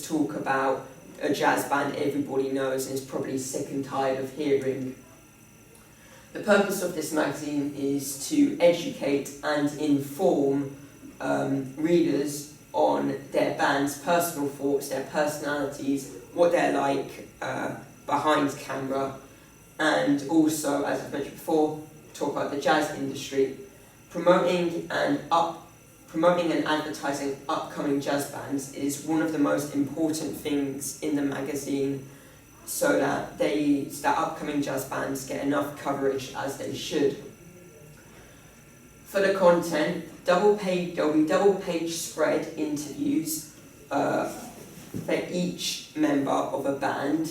talk about a jazz band everybody knows and is probably sick and tired of hearing. The purpose of this magazine is to educate and inform readers on their band's personal thoughts, their personalities, what they're like behind camera, and also, as I've mentioned before, talk about the jazz industry. Promoting and advertising upcoming jazz bands is one of the most important things in the magazine, so that upcoming jazz bands get enough coverage as they should. For the content, there'll be double page spread interviews for each member of a band.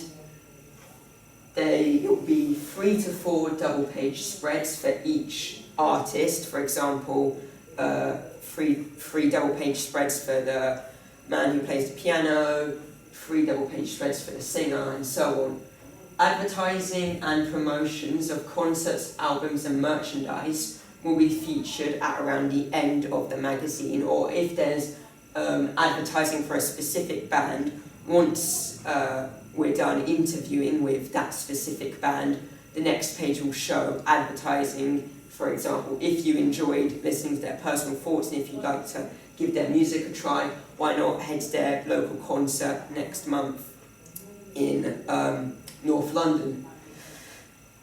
There will be 3 to 4 double page spreads for each artist. For example, three double page spreads for the man who plays the piano, 3 double page spreads for the singer, and so on. Advertising and promotions of concerts, albums, and merchandise will be featured at around the end of the magazine, or if there's advertising for a specific band, once we're done interviewing with that specific band, the next page will show advertising. For example, if you enjoyed listening to their personal thoughts and if you'd like to give their music a try, why not head to their local concert next month in North London.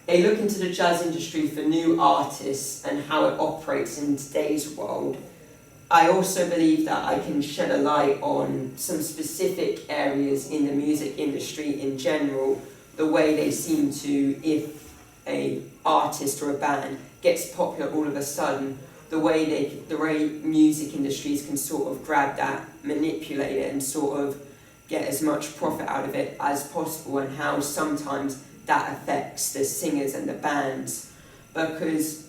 A look into the jazz industry for new artists and how it operates in today's world. I also believe that I can shed a light on some specific areas in the music industry in general, the way they seem to, if an artist or a band gets popular all of a sudden, the way music industries can sort of grab that, manipulate it, and sort of get as much profit out of it as possible, and how sometimes that affects the singers and the bands. Because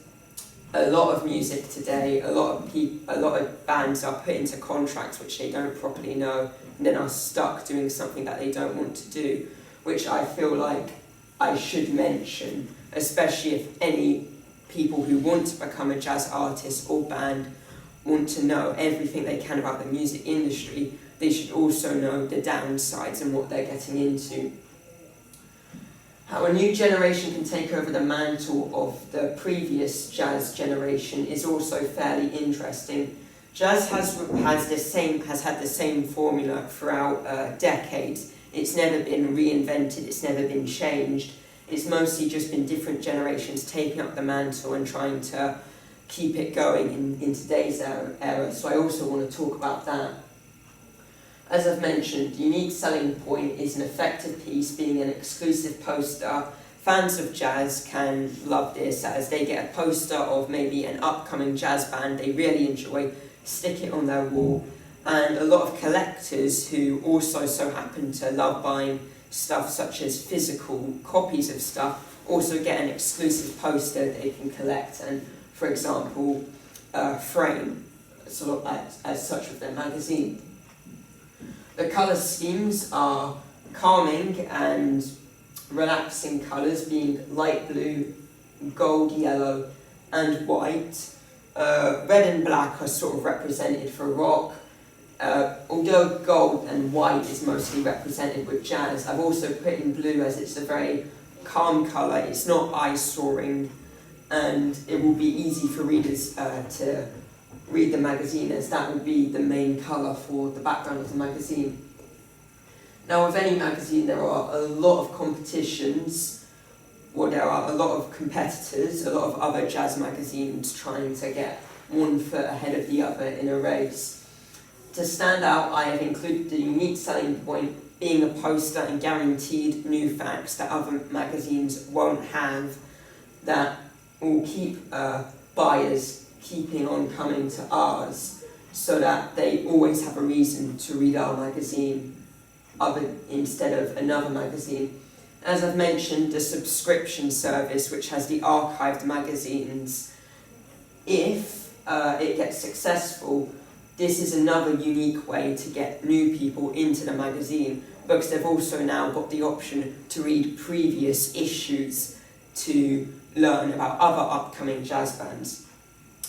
a lot of music today, a lot of bands are put into contracts which they don't properly know, and then are stuck doing something that they don't want to do, which I feel like I should mention, especially if any people who want to become a jazz artist or band want to know everything they can about the music industry. They should also know the downsides and what they're getting into. How a new generation can take over the mantle of the previous jazz generation is also fairly interesting. Jazz has had the same formula throughout decades. It's never been reinvented, it's never been changed. It's mostly just been different generations taking up the mantle and trying to keep it going in today's era. So I also want to talk about that. As I've mentioned, the unique selling point is an effective piece being an exclusive poster. Fans of jazz can love this, as they get a poster of maybe an upcoming jazz band they really enjoy, stick it on their wall, and a lot of collectors who also so happen to love buying stuff such as physical copies of stuff also get an exclusive poster they can collect and, for example, frame sort of as such of their magazine. The colour schemes are calming and relaxing colours, being light blue, gold, yellow, and white. Red and black are sort of represented for rock. Although gold and white is mostly represented with jazz, I've also put in blue as it's a very calm colour. It's not eye-soaring, and it will be easy for readers to read the magazine, as that will be the main colour for the background of the magazine. Now, with any magazine, there are a lot of competitions, or there are a lot of competitors, a lot of other jazz magazines trying to get one foot ahead of the other in a race. To stand out, I have included the unique selling point being a poster and guaranteed new facts that other magazines won't have, that will keep buyers keeping on coming to ours, so that they always have a reason to read our magazine instead of another magazine. As I've mentioned, the subscription service, which has the archived magazines, if it gets successful, this is another unique way to get new people into the magazine, because they've also now got the option to read previous issues to learn about other upcoming jazz bands.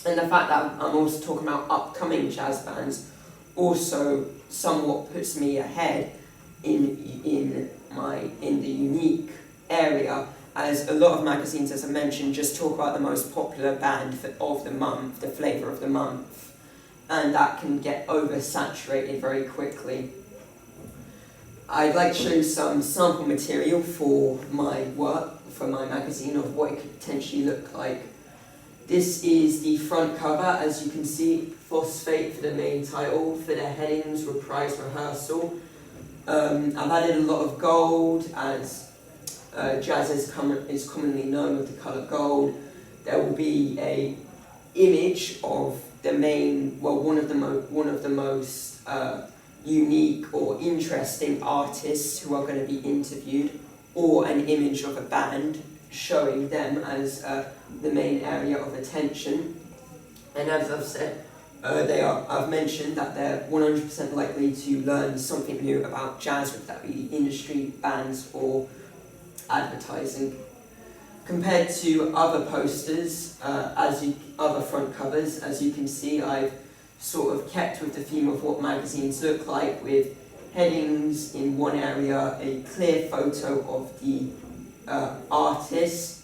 And the fact that I'm also talking about upcoming jazz bands also somewhat puts me ahead, in the unique area, as a lot of magazines, as I mentioned, just talk about the most popular band of the month, the flavour of the month, and that can get oversaturated very quickly. I'd like to show you some sample material for my work, for my magazine, of what it could potentially look like. This is the front cover, as you can see, Phosphate for the main title, for the headings, Reprise Rehearsal. I've added a lot of gold, as jazz is commonly known with the colour gold. There will be a image of the main, well, one of the most unique or interesting artists who are going to be interviewed, or an image of a band showing them as the main area of attention. And as I've said, I've mentioned that they're 100% likely to learn something new about jazz, whether that be industry, bands, or advertising. Compared to other posters, other front covers, as you can see, I've sort of kept with the theme of what magazines look like, with headings in one area, a clear photo of the artist,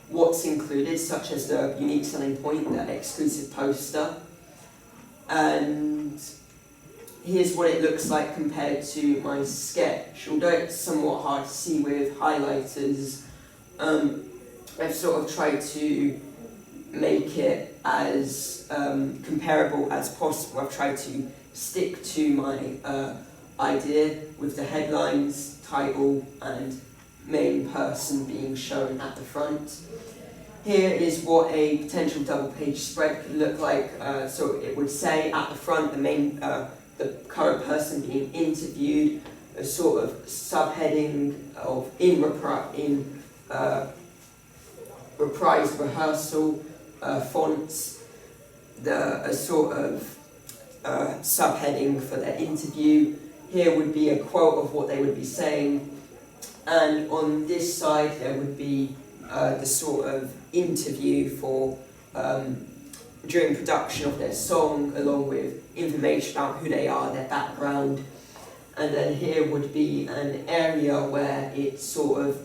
what's included, such as the unique selling point, the exclusive poster, and here's what it looks like compared to my sketch. Although it's somewhat hard to see with highlighters, I've sort of tried to make it as comparable as possible. I've tried to stick to my idea with the headlines, title, and main person being shown at the front. Here is what a potential double-page spread could look like. So it would say at the front the current person being interviewed, a sort of subheading of reprise rehearsal fonts, a sort of subheading for their interview. Here would be a quote of what they would be saying, and on this side there would be the sort of interview for during production of their song, along with information about who they are, their background. And then here would be an area where it's them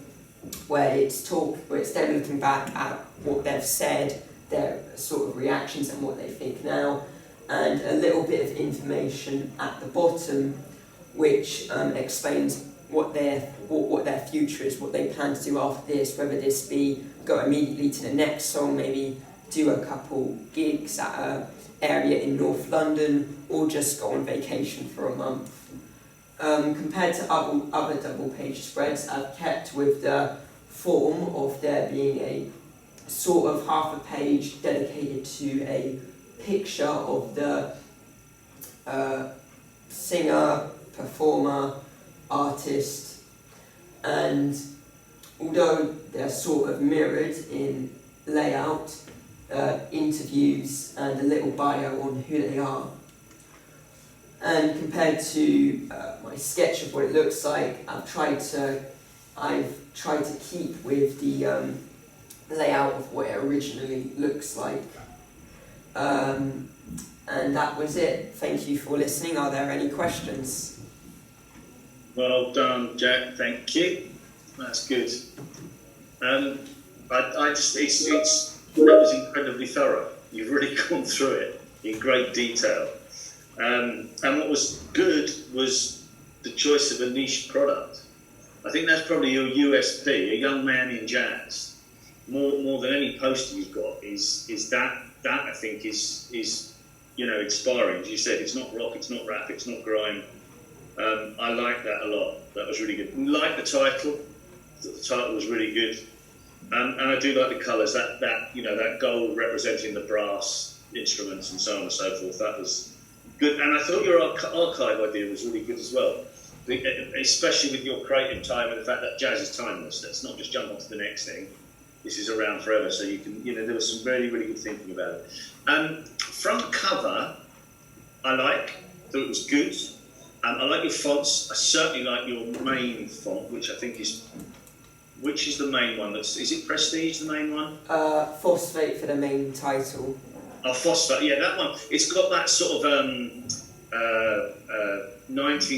looking back at what they've said, their sort of reactions and what they think now, and a little bit of information at the bottom which explains what their future is, what they plan to do after this, whether this be go immediately to the next song, maybe do a couple gigs at an area in North London, or just go on vacation for a month. Compared to other double-page spreads, I've kept with the form of there being a sort of half a page dedicated to a picture of the singer, performer, artist, and although they're sort of mirrored in layout, interviews and a little bio on who they are. And compared to my sketch of what it looks like, I've tried to keep with the layout of what it originally looks like. And that was it. Thank you for listening. Are there any questions? Well done, Jack. Thank you. That's good. That was incredibly thorough. You've really gone through it in great detail. And what was good was the choice of a niche product. I think that's probably your USP, a young man in jazz. More than any poster you've got is that I think is inspiring. As you said, it's not rock, it's not rap, it's not grime. I like that a lot. That was really good. I like the title. The title was really good. And I do like the colours, that gold representing the brass instruments and so on and so forth. That was good. And I thought your archive idea was really good as well, especially with your creative time and the fact that jazz is timeless. Let's not just jump onto the next thing. This is around forever, so you can, there was some really, really good thinking about it. Front cover, thought it was good. I like your fonts. I certainly like your main font, which I think which is the main one? Is it Prestige, the main one? Phosphate for the main title. Oh, Phosphate, yeah, that one. It's got that sort of 19